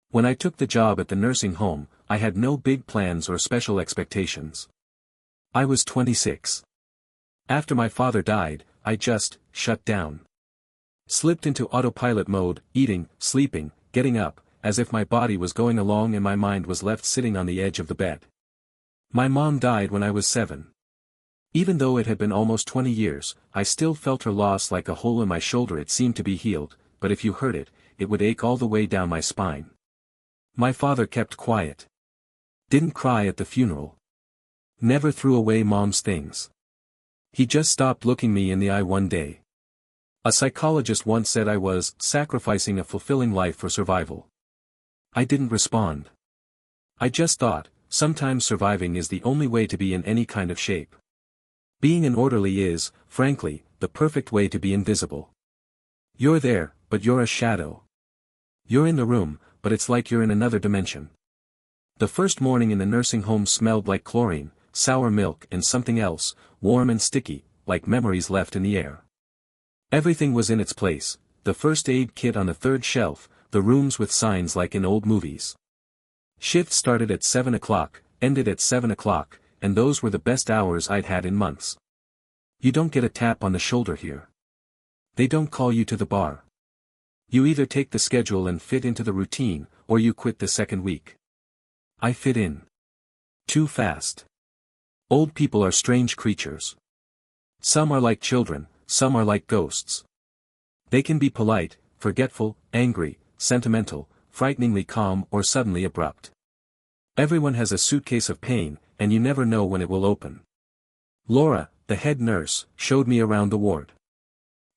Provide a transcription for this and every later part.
When I took the job at the nursing home, I had no big plans or special expectations. I was 26. After my father died, I just shut down. Slipped into autopilot mode, eating, sleeping, getting up, as if my body was going along and my mind was left sitting on the edge of the bed. My mom died when I was 7. Even though it had been almost 20 years, I still felt her loss like a hole in my shoulder. It seemed to be healed, but if you heard it, it would ache all the way down my spine. My father kept quiet. Didn't cry at the funeral. Never threw away mom's things. He just stopped looking me in the eye one day. A psychologist once said I was sacrificing a fulfilling life for survival. I didn't respond. I just thought, sometimes surviving is the only way to be in any kind of shape. Being an orderly is, frankly, the perfect way to be invisible. You're there, but you're a shadow. You're in the room, but it's like you're in another dimension. The first morning in the nursing home smelled like chlorine, sour milk and something else, warm and sticky, like memories left in the air. Everything was in its place, the first aid kit on the third shelf, the rooms with signs like in old movies. Shift started at 7 o'clock, ended at 7 o'clock, and those were the best hours I'd had in months. You don't get a tap on the shoulder here. They don't call you to the bar. You either take the schedule and fit into the routine, or you quit the second week. I fit in. Too fast. Old people are strange creatures. Some are like children, some are like ghosts. They can be polite, forgetful, angry, sentimental, frighteningly calm or suddenly abrupt. Everyone has a suitcase of pain, and you never know when it will open. Laura, the head nurse, showed me around the ward.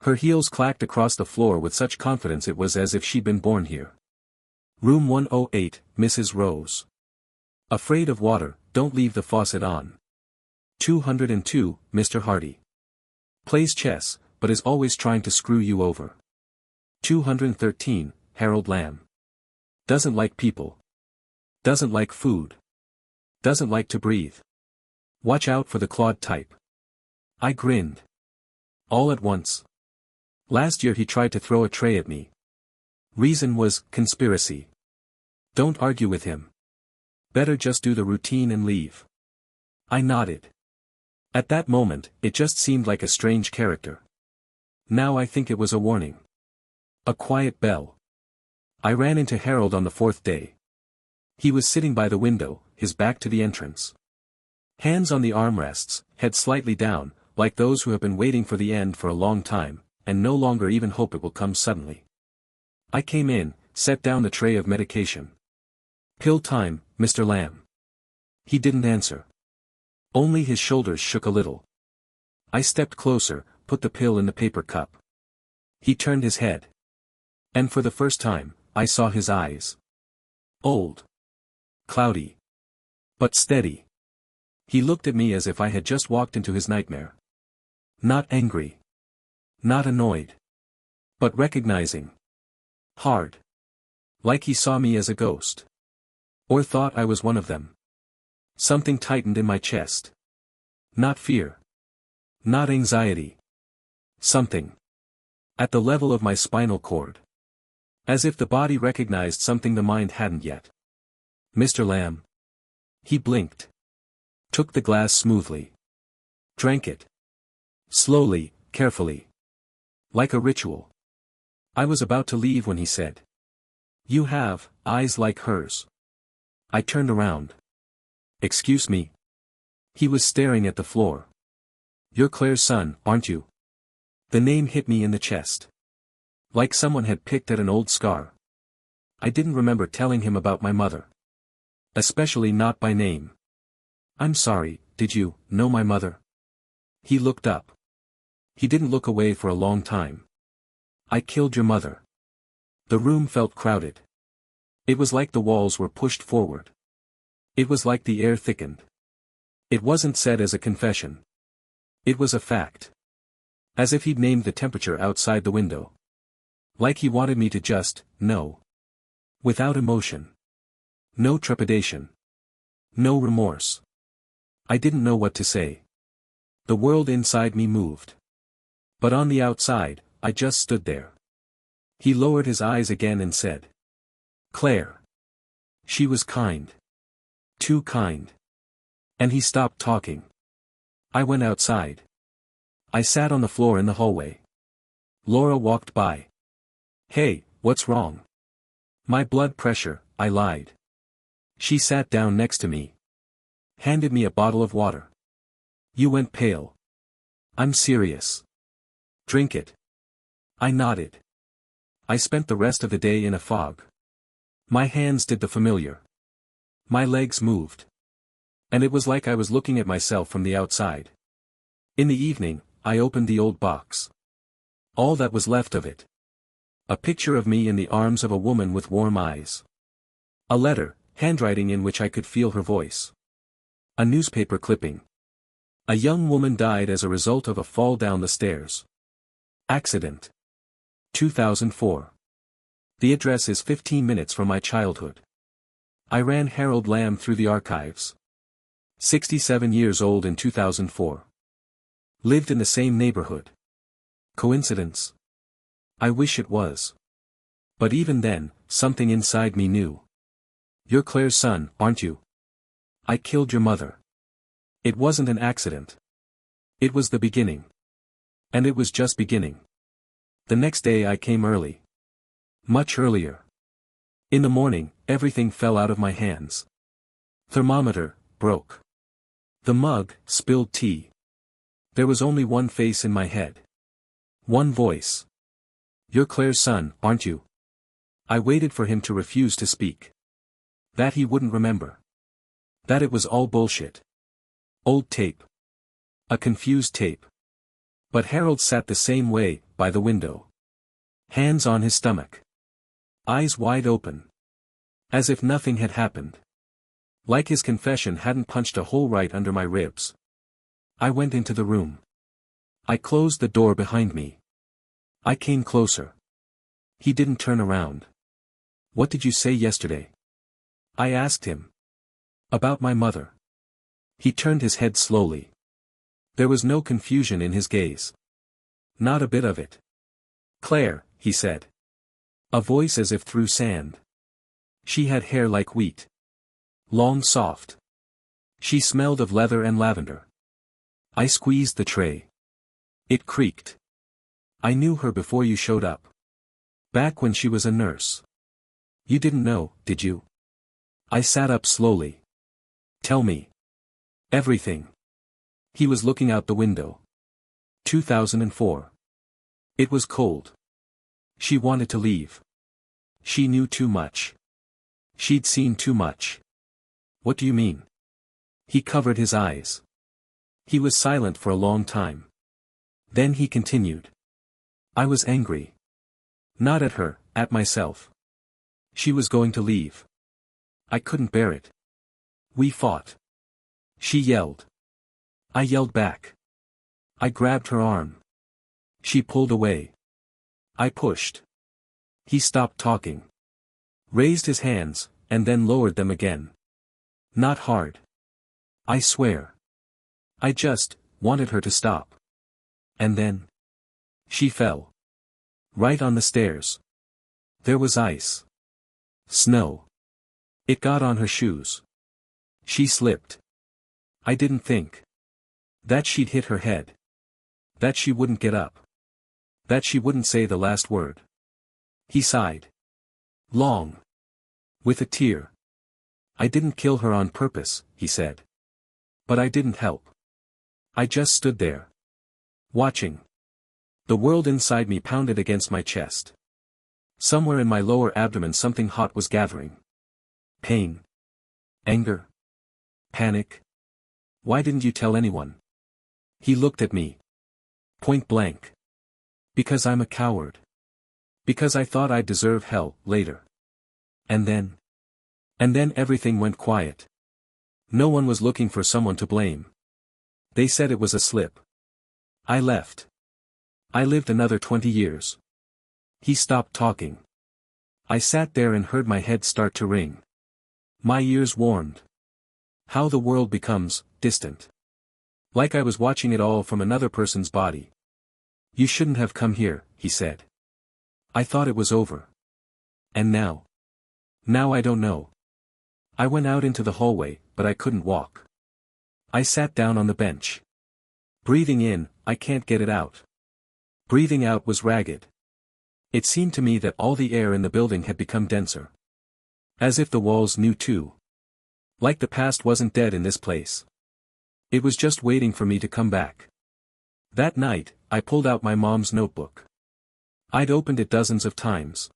Her heels clacked across the floor with such confidence it was as if she'd been born here. Room 108, Mrs. Rose. Afraid of water, don't leave the faucet on. 202, Mr. Hardy. Plays chess, but is always trying to screw you over. 213, Harold Lamb. Doesn't like people. Doesn't like food. Doesn't like to breathe. Watch out for the Claude type. I grinned. All at once. Last year he tried to throw a tray at me. Reason was conspiracy. Don't argue with him. Better just do the routine and leave. I nodded. At that moment, it just seemed like a strange character. Now I think it was a warning. A quiet bell. I ran into Harold on the 4th day. He was sitting by the window, his back to the entrance. Hands on the armrests, head slightly down, like those who have been waiting for the end for a long time, and no longer even hope it will come suddenly. I came in, set down the tray of medication. Pill time, Mr. Lamb. He didn't answer. Only his shoulders shook a little. I stepped closer, put the pill in the paper cup. He turned his head. And for the first time, I saw his eyes. Old. Cloudy. But steady. He looked at me as if I had just walked into his nightmare. Not angry. Not annoyed. But recognizing. Hard. Like he saw me as a ghost. Or thought I was one of them. Something tightened in my chest. Not fear. Not anxiety. Something. At the level of my spinal cord. As if the body recognized something the mind hadn't yet. Mr. Lamb. He blinked. Took the glass smoothly. Drank it. Slowly, carefully. Like a ritual. I was about to leave when he said. You have eyes like hers. I turned around. Excuse me. He was staring at the floor. You're Claire's son, aren't you? The name hit me in the chest. Like someone had picked at an old scar. I didn't remember telling him about my mother. Especially not by name. I'm sorry, did you know my mother? He looked up. He didn't look away for a long time. I killed your mother. The room felt crowded. It was like the walls were pushed forward. It was like the air thickened. It wasn't said as a confession. It was a fact. As if he'd named the temperature outside the window. Like he wanted me to just know. Without emotion. No trepidation. No remorse. I didn't know what to say. The world inside me moved. But on the outside, I just stood there. He lowered his eyes again and said. Claire. She was kind. Too kind. And he stopped talking. I went outside. I sat on the floor in the hallway. Laura walked by. "Hey, what's wrong?" "My blood pressure," I lied. She sat down next to me. Handed me a bottle of water. "You went pale." "I'm serious." "Drink it." I nodded. I spent the rest of the day in a fog. My hands did the familiar. My legs moved. And it was like I was looking at myself from the outside. In the evening, I opened the old box. All that was left of it. A picture of me in the arms of a woman with warm eyes. A letter, handwriting in which I could feel her voice. A newspaper clipping. A young woman died as a result of a fall down the stairs. Accident. 2004. The address is 15 minutes from my childhood. I ran Harold Lamb through the archives. 67 years old in 2004. Lived in the same neighborhood. Coincidence? I wish it was. But even then, something inside me knew. "You're Claire's son, aren't you? I killed your mother." It wasn't an accident. It was the beginning. And it was just beginning. The next day I came early. Much earlier. In the morning, everything fell out of my hands. Thermometer, broke. The mug, spilled tea. There was only one face in my head. One voice. "You're Claire's son, aren't you?" I waited for him to refuse to speak. That he wouldn't remember. That it was all bullshit. Old tape. A confused tape. But Harold sat the same way, by the window. Hands on his stomach. Eyes wide open. As if nothing had happened. Like his confession hadn't punched a hole right under my ribs. I went into the room. I closed the door behind me. I came closer. He didn't turn around. "What did you say yesterday?" I asked him. "About my mother." He turned his head slowly. There was no confusion in his gaze. Not a bit of it. "Claire," he said. A voice as if through sand. She had hair like wheat. Long, soft. She smelled of leather and lavender. I squeezed the tray. It creaked. "I knew her before you showed up. Back when she was a nurse. You didn't know, did you?" I sat up slowly. "Tell me. Everything." He was looking out the window. 2004. It was cold. She wanted to leave. She knew too much. She'd seen too much. "What do you mean?" He covered his eyes. He was silent for a long time. Then he continued. "I was angry. Not at her, at myself. She was going to leave. I couldn't bear it. We fought. She yelled. I yelled back. I grabbed her arm. She pulled away. I pushed. He stopped talking. Raised his hands, and then lowered them again. Not hard. I swear. I just wanted her to stop. And then she fell. Right on the stairs. There was ice. Snow. It got on her shoes. She slipped. I didn't think that she'd hit her head. That she wouldn't get up. That she wouldn't say the last word. He sighed. Long. With a tear. I didn't kill her on purpose, he said. But I didn't help. I just stood there. Watching. The world inside me pounded against my chest. Somewhere in my lower abdomen something hot was gathering. Pain. Anger. Panic. Why didn't you tell anyone? He looked at me. Point blank. Because I'm a coward. Because I thought I'd deserve hell, later. And then everything went quiet. No one was looking for someone to blame. They said it was a slip. I left. I lived another 20 years. He stopped talking. I sat there and heard my head start to ring. My ears warmed. How the world becomes distant. Like I was watching it all from another person's body. You shouldn't have come here, he said. I thought it was over. And now? Now I don't know. I went out into the hallway, but I couldn't walk. I sat down on the bench. Breathing in, I can't get it out. Breathing out was ragged. It seemed to me that all the air in the building had become denser. As if the walls knew too. Like the past wasn't dead in this place. It was just waiting for me to come back. That night, I pulled out my mom's notebook. I'd opened it dozens of times.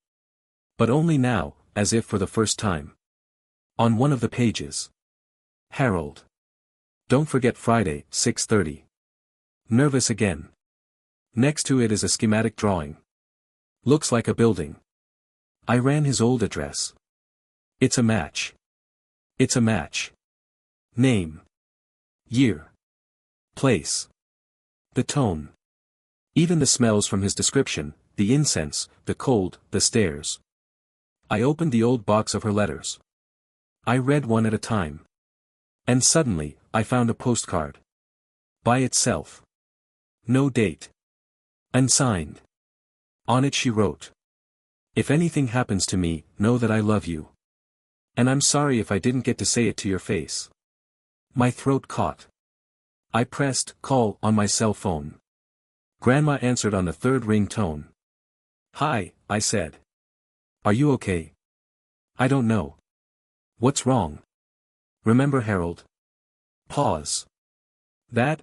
But only now, as if for the first time. On one of the pages. Harold. Don't forget Friday, 6:30. Nervous again. Next to it is a schematic drawing. Looks like a building. I ran his old address. It's a match. It's a match. Name. Year. Place. The tone. Even the smells from his description, the incense, the cold, the stairs. I opened the old box of her letters. I read one at a time. And suddenly, I found a postcard. By itself. No date. Unsigned. On it she wrote. If anything happens to me, know that I love you. And I'm sorry if I didn't get to say it to your face. My throat caught. I pressed call on my cell phone. Grandma answered on the third ring tone. Hi, I said. Are you okay? I don't know. What's wrong? Remember Harold? Pause. That,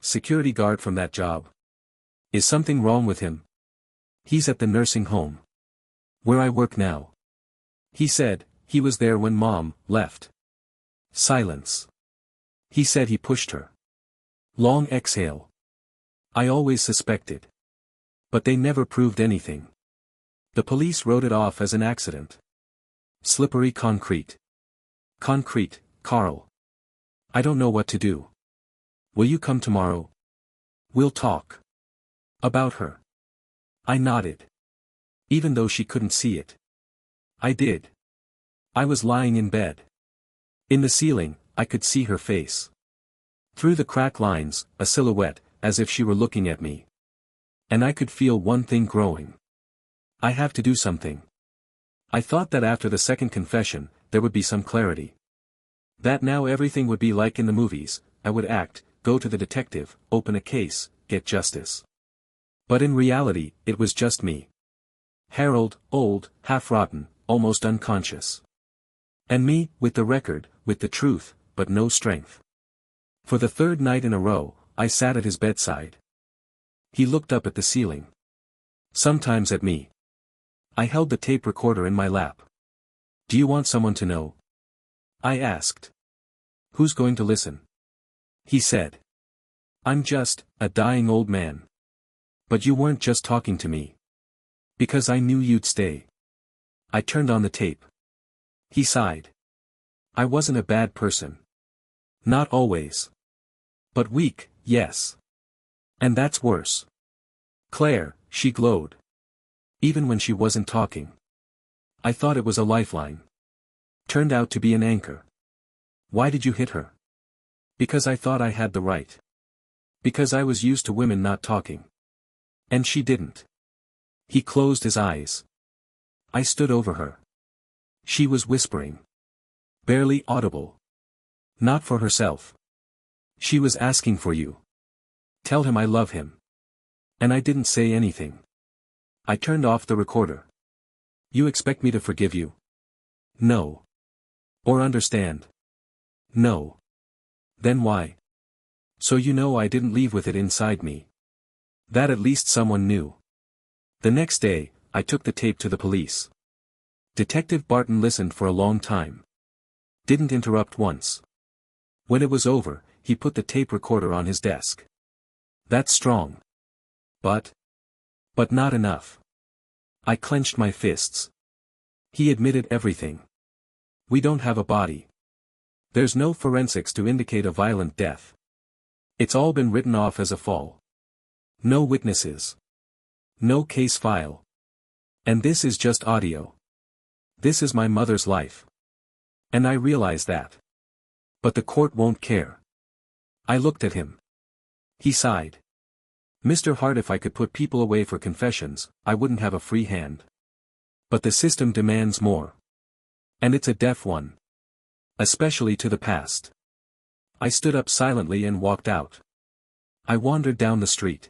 security guard from that job. Is something wrong with him? He's at the nursing home. Where I work now. He said, he was there when Mom left. Silence. He said he pushed her. Long exhale. I always suspected. But they never proved anything. The police wrote it off as an accident. Slippery concrete. Concrete, Carl. I don't know what to do. Will you come tomorrow? We'll talk. About her. I nodded. Even though she couldn't see it. I did. I was lying in bed. In the ceiling, I could see her face. Through the crack lines, a silhouette, as if she were looking at me. And I could feel one thing growing. I have to do something. I thought that after the second confession, there would be some clarity. That now everything would be like in the movies, I would act, go to the detective, open a case, get justice. But in reality, it was just me. Harold, old, half-rotten, almost unconscious. And me, with the record, with the truth, but no strength. For the third night in a row, I sat at his bedside. He looked up at the ceiling. Sometimes at me. I held the tape recorder in my lap. Do you want someone to know? I asked. Who's going to listen? He said. I'm just a dying old man. But you weren't just talking to me. Because I knew you'd stay. I turned on the tape. He sighed. I wasn't a bad person. Not always. But weak, yes. And that's worse. Claire, she glowed. Even when she wasn't talking. I thought it was a lifeline. Turned out to be an anchor. Why did you hit her? Because I thought I had the right. Because I was used to women not talking. And she didn't. He closed his eyes. I stood over her. She was whispering. Barely audible. Not for herself. She was asking for you. Tell him I love him. And I didn't say anything. I turned off the recorder. You expect me to forgive you? No. Or understand? No. Then why? So you know I didn't leave with it inside me. That at least someone knew. The next day, I took the tape to the police. Detective Barton listened for a long time. Didn't interrupt once. When it was over, he put the tape recorder on his desk. That's strong. But not enough. I clenched my fists. He admitted everything. We don't have a body. There's no forensics to indicate a violent death. It's all been written off as a fall. No witnesses. No case file. And this is just audio. This is my mother's life. And I realize that. But the court won't care. I looked at him. He sighed. Mr. Hart, if I could put people away for confessions, I wouldn't have a free hand. But the system demands more. And it's a deaf one. Especially to the past. I stood up silently and walked out. I wandered down the street.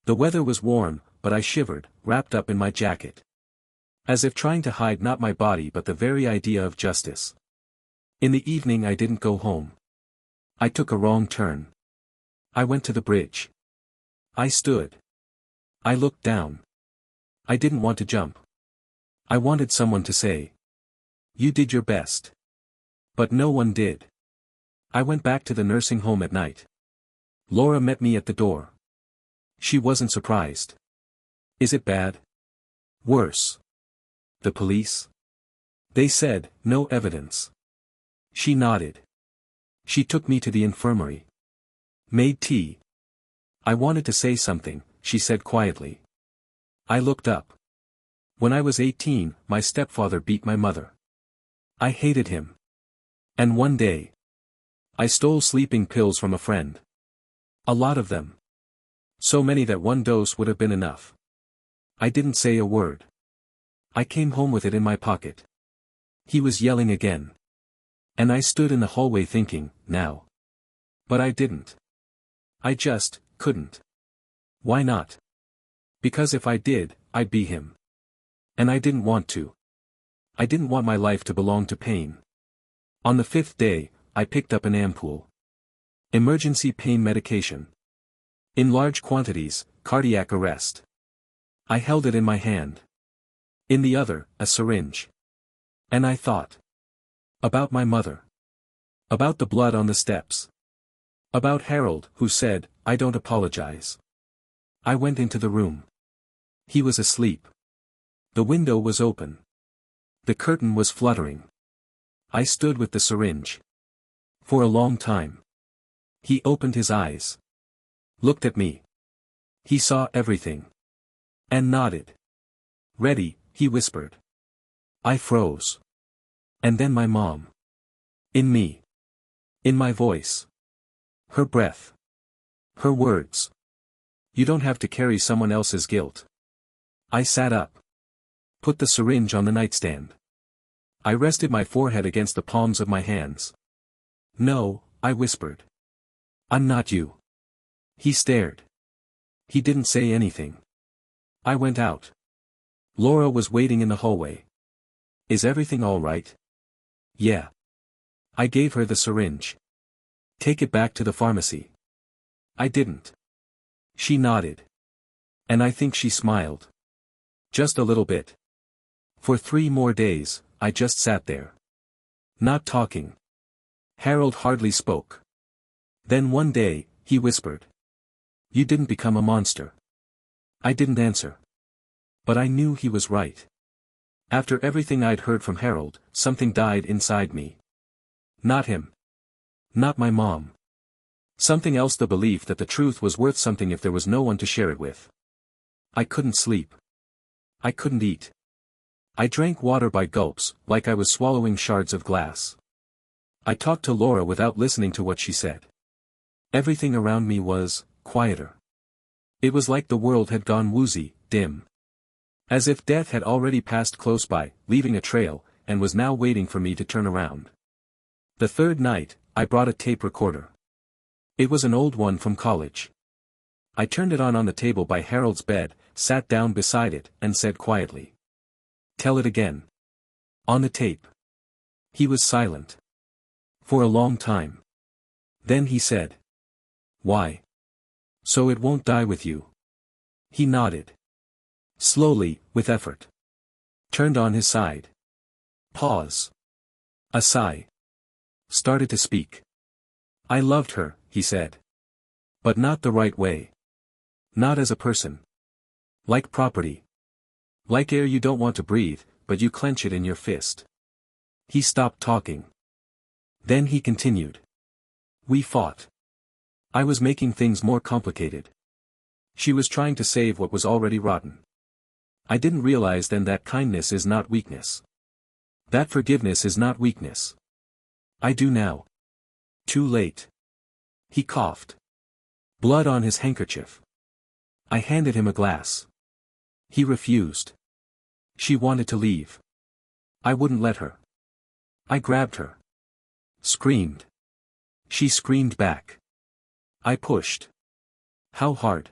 The weather was warm, but I shivered, wrapped up in my jacket. As if trying to hide not my body but the very idea of justice. In the evening I didn't go home. I took a wrong turn. I went to the bridge. I stood. I looked down. I didn't want to jump. I wanted someone to say, "You did your best." But no one did. I went back to the nursing home at night. Laura met me at the door. She wasn't surprised. "Is it bad?" "Worse." "The police?" "They said, no evidence." She nodded. She took me to the infirmary. Made tea. I wanted to say something, she said quietly. I looked up. When I was 18, my stepfather beat my mother. I hated him. And one day, I stole sleeping pills from a friend. A lot of them. So many that one dose would have been enough. I didn't say a word. I came home with it in my pocket. He was yelling again. And I stood in the hallway thinking, now. But I didn't. I just couldn't. Why not? Because if I did, I'd be him. And I didn't want to. I didn't want my life to belong to pain. On the 5th day, I picked up an ampoule. Emergency pain medication. In large quantities, cardiac arrest. I held it in my hand. In the other, a syringe. And I thought. About my mother. About the blood on the steps. About Harold, who said, "I don't apologize." I went into the room. He was asleep. The window was open. The curtain was fluttering. I stood with the syringe. For a long time. He opened his eyes. Looked at me. He saw everything. And nodded. "Ready," he whispered. I froze. And then my mom. In me. In my voice. Her breath. Her words. "You don't have to carry someone else's guilt." I sat up. Put the syringe on the nightstand. I rested my forehead against the palms of my hands. "No," I whispered. "I'm not you." He stared. He didn't say anything. I went out. Laura was waiting in the hallway. "Is everything all right?" "Yeah." I gave her the syringe. "Take it back to the pharmacy." I didn't. She nodded. And I think she smiled. Just a little bit. For 3 more days, I just sat there. Not talking. Harold hardly spoke. Then one day, he whispered. "You didn't become a monster." I didn't answer. But I knew he was right. After everything I'd heard from Harold, something died inside me. Not him. Not my mom. Something else, the belief that the truth was worth something if there was no one to share it with. I couldn't sleep. I couldn't eat. I drank water by gulps, like I was swallowing shards of glass. I talked to Laura without listening to what she said. Everything around me was quieter. It was like the world had gone woozy, dim. As if death had already passed close by, leaving a trail, and was now waiting for me to turn around. The 3rd night, I brought a tape recorder. It was an old one from college. I turned it on the table by Harold's bed, sat down beside it, and said quietly. "Tell it again." On the tape. He was silent. For a long time. Then he said. "Why?" "So it won't die with you." He nodded. Slowly, with effort. Turned on his side. Pause. A sigh. Started to speak. "I loved her," he said. "But not the right way. Not as a person. Like property. Like air you don't want to breathe, but you clench it in your fist." He stopped talking. Then he continued. "We fought. I was making things more complicated. She was trying to save what was already rotten. I didn't realize then that kindness is not weakness. That forgiveness is not weakness. I do now. Too late." He coughed. Blood on his handkerchief. I handed him a glass. He refused. She wanted to leave. I wouldn't let her. I grabbed her. Screamed. She screamed back. I pushed. How hard?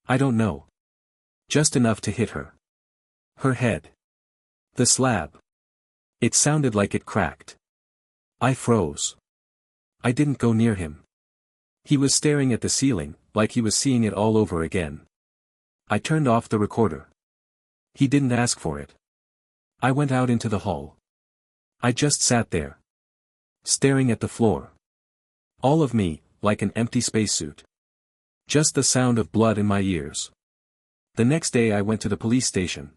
I don't know. Just enough to hit her. Her head. The slab. It sounded like it cracked. I froze. I didn't go near him. He was staring at the ceiling, like he was seeing it all over again. I turned off the recorder. He didn't ask for it. I went out into the hall. I just sat there. Staring at the floor. All of me, like an empty spacesuit. Just the sound of blood in my ears. The next day I went to the police station.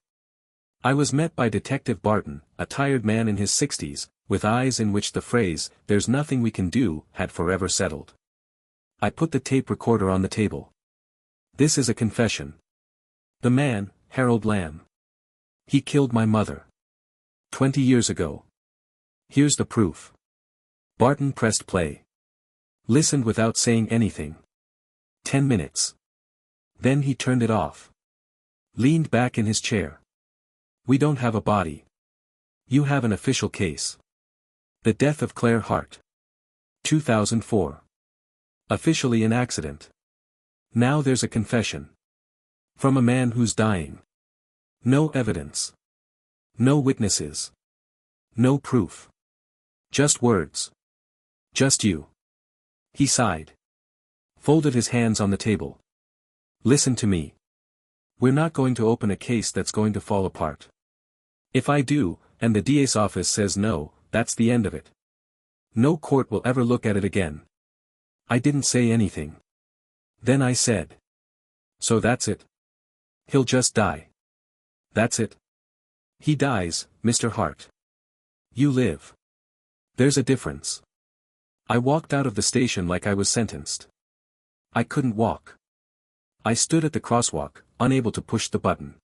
I was met by Detective Barton, a tired man in his 60s, with eyes in which the phrase, "There's nothing we can do," had forever settled. I put the tape recorder on the table. This is a confession. The man, Harold Lamb. He killed my mother. 20 years ago. Here's the proof. Barton pressed play. Listened without saying anything. 10 minutes. Then he turned it off. Leaned back in his chair. We don't have a body. You have an official case. The death of Claire Hart. 2004. Officially an accident. Now there's a confession. From a man who's dying. No evidence. No witnesses. No proof. Just words. Just you. He sighed. Folded his hands on the table. Listen to me. We're not going to open a case that's going to fall apart. If I do, and the DA's office says no, that's the end of it. No court will ever look at it again. I didn't say anything. Then I said. So that's it. He'll just die. That's it. He dies, Mr. Hart. You live. There's a difference. I walked out of the station like I was sentenced. I couldn't walk. I stood at the crosswalk, unable to push the button.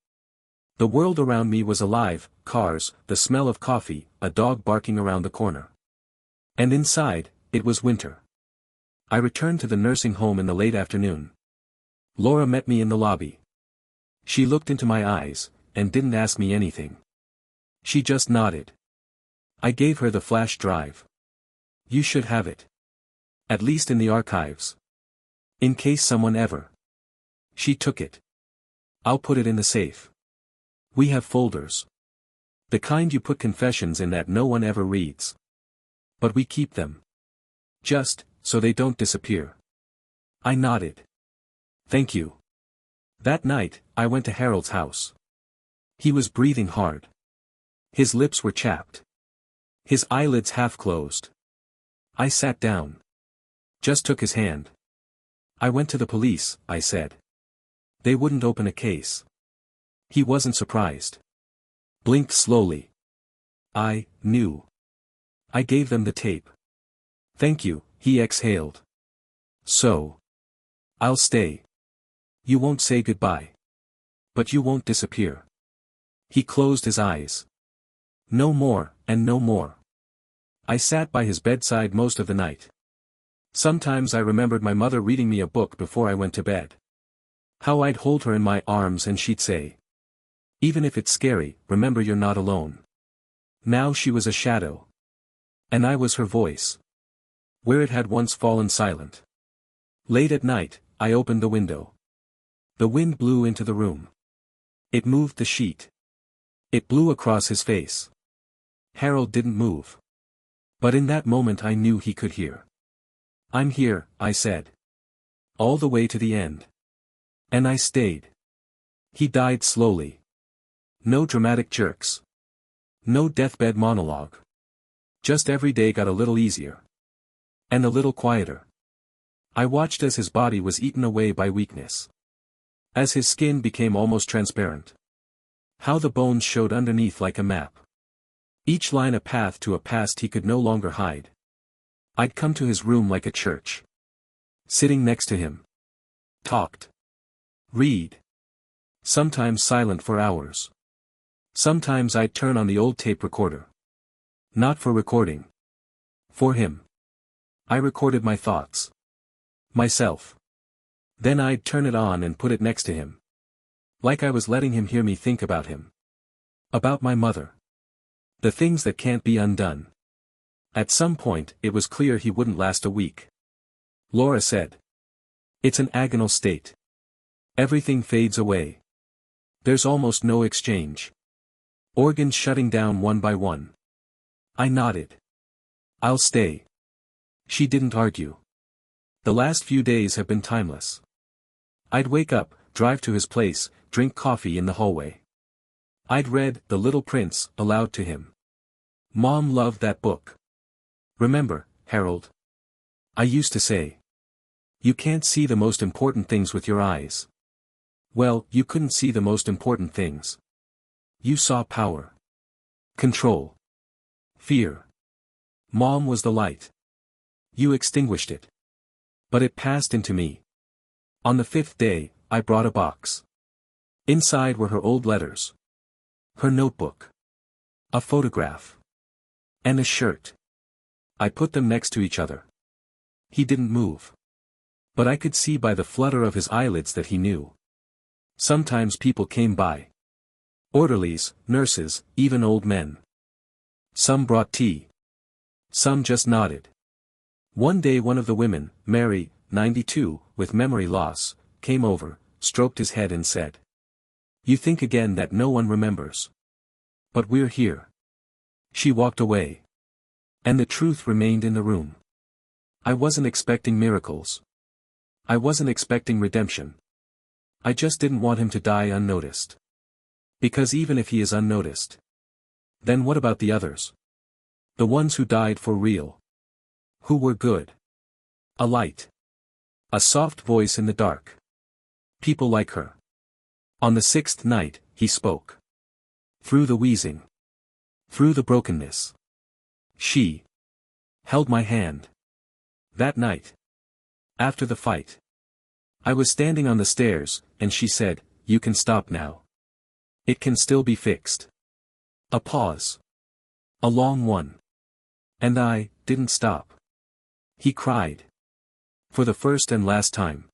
The world around me was alive, cars, the smell of coffee, a dog barking around the corner. And inside, it was winter. I returned to the nursing home in the late afternoon. Laura met me in the lobby. She looked into my eyes, and didn't ask me anything. She just nodded. I gave her the flash drive. You should have it. At least in the archives. In case someone ever. She took it. I'll put it in the safe. We have folders. The kind you put confessions in that no one ever reads. But we keep them. Just, so they don't disappear. I nodded. Thank you. That night, I went to Harold's house. He was breathing hard. His lips were chapped. His eyelids half closed. I sat down. Just took his hand. I went to the police, I said. They wouldn't open a case. He wasn't surprised. Blinked slowly. I knew. I gave them the tape. Thank you, he exhaled. So. I'll stay. You won't say goodbye. But you won't disappear. He closed his eyes. No more, and no more. I sat by his bedside most of the night. Sometimes I remembered my mother reading me a book before I went to bed. How I'd hold her in my arms and she'd say, even if it's scary, remember you're not alone. Now she was a shadow. And I was her voice. Where it had once fallen silent. Late at night, I opened the window. The wind blew into the room. It moved the sheet. It blew across his face. Harold didn't move. But in that moment I knew he could hear. I'm here, I said. All the way to the end. And I stayed. He died slowly. No dramatic jerks. No deathbed monologue. Just every day got a little easier. And a little quieter. I watched as his body was eaten away by weakness. As his skin became almost transparent. How the bones showed underneath like a map. Each line a path to a past he could no longer hide. I'd come to his room like a church. Sitting next to him. Talked. Read. Sometimes silent for hours. Sometimes I'd turn on the old tape recorder. Not for recording. For him. I recorded my thoughts. Myself. Then I'd turn it on and put it next to him. Like I was letting him hear me think about him. About my mother. The things that can't be undone. At some point, it was clear he wouldn't last a week. Laura said. It's an agonal state. Everything fades away. There's almost no exchange. Organs shutting down one by one. I nodded. I'll stay. She didn't argue. The last few days have been timeless. I'd wake up, drive to his place, drink coffee in the hallway. I'd read The Little Prince aloud to him. Mom loved that book. Remember, Harold? I used to say. You can't see the most important things with your eyes. Well, you couldn't see the most important things. You saw power. Control. Fear. Mom was the light. You extinguished it. But it passed into me. On the 5th day, I brought a box. Inside were her old letters. Her notebook. A photograph. And a shirt. I put them next to each other. He didn't move. But I could see by the flutter of his eyelids that he knew. Sometimes people came by. Orderlies, nurses, even old men. Some brought tea. Some just nodded. One day one of the women, Mary, 92, with memory loss, came over, stroked his head and said. You think again that no one remembers. But we're here. She walked away. And the truth remained in the room. I wasn't expecting miracles. I wasn't expecting redemption. I just didn't want him to die unnoticed. Because even if he is unnoticed, then what about the others? The ones who died for real. Who were good. A light. A soft voice in the dark. People like her. On the 6th night, he spoke. Through the wheezing. Through the brokenness. She held my hand. That night. After the fight. I was standing on the stairs, and she said, You can stop now. It can still be fixed. A pause. A long one. And I didn't stop. He cried. For the first and last time.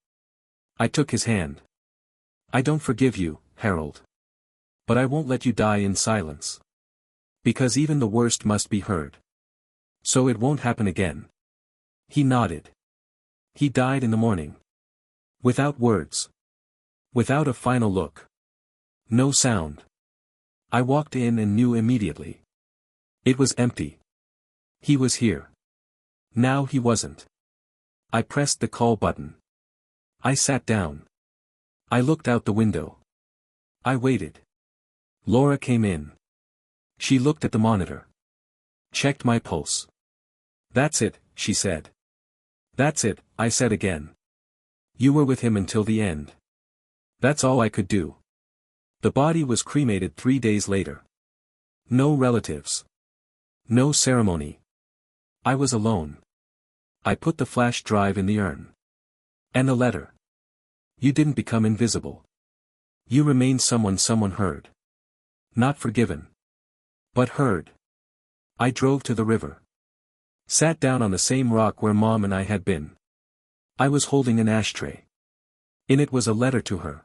I took his hand. I don't forgive you, Harold. But I won't let you die in silence. Because even the worst must be heard. So it won't happen again. He nodded. He died in the morning. Without words. Without a final look. No sound. I walked in and knew immediately. It was empty. He was here. Now he wasn't. I pressed the call button. I sat down. I looked out the window. I waited. Laura came in. She looked at the monitor. Checked my pulse. That's it, she said. That's it, I said again. You were with him until the end. That's all I could do. The body was cremated 3 days later. No relatives. No ceremony. I was alone. I put the flash drive in the urn. And the letter. You didn't become invisible. You remained someone heard. Not forgiven. But heard. I drove to the river. Sat down on the same rock where Mom and I had been. I was holding an ashtray. In it was a letter to her.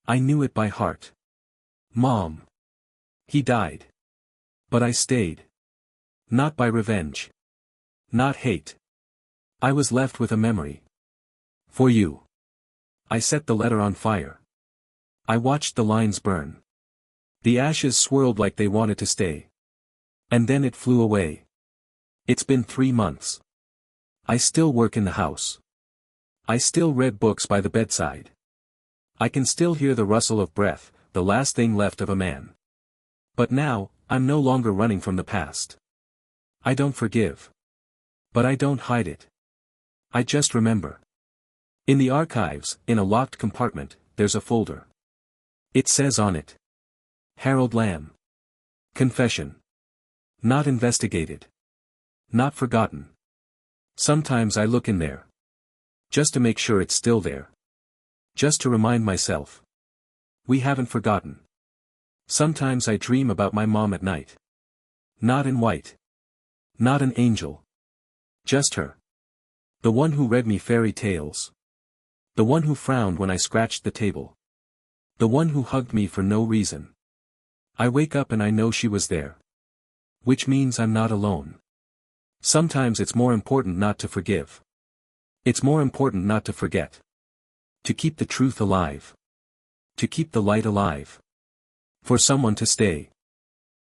I knew it by heart. Mom. He died. But I stayed. Not by revenge. Not hate. I was left with a memory. For you. I set the letter on fire. I watched the lines burn. The ashes swirled like they wanted to stay. And then it flew away. It's been 3 months. I still work in the house. I still read books by the bedside. I can still hear the rustle of breath, the last thing left of a man. But now, I'm no longer running from the past. I don't forgive. But I don't hide it. I just remember. In the archives, in a locked compartment, there's a folder. It says on it. Harold Lamb. Confession. Not investigated. Not forgotten. Sometimes I look in there. Just to make sure it's still there. Just to remind myself. We haven't forgotten. Sometimes I dream about my mom at night. Not in white. Not an angel. Just her. The one who read me fairy tales. The one who frowned when I scratched the table. The one who hugged me for no reason. I wake up and I know she was there. Which means I'm not alone. Sometimes it's more important not to forgive. It's more important not to forget. To keep the truth alive. To keep the light alive. For someone to stay.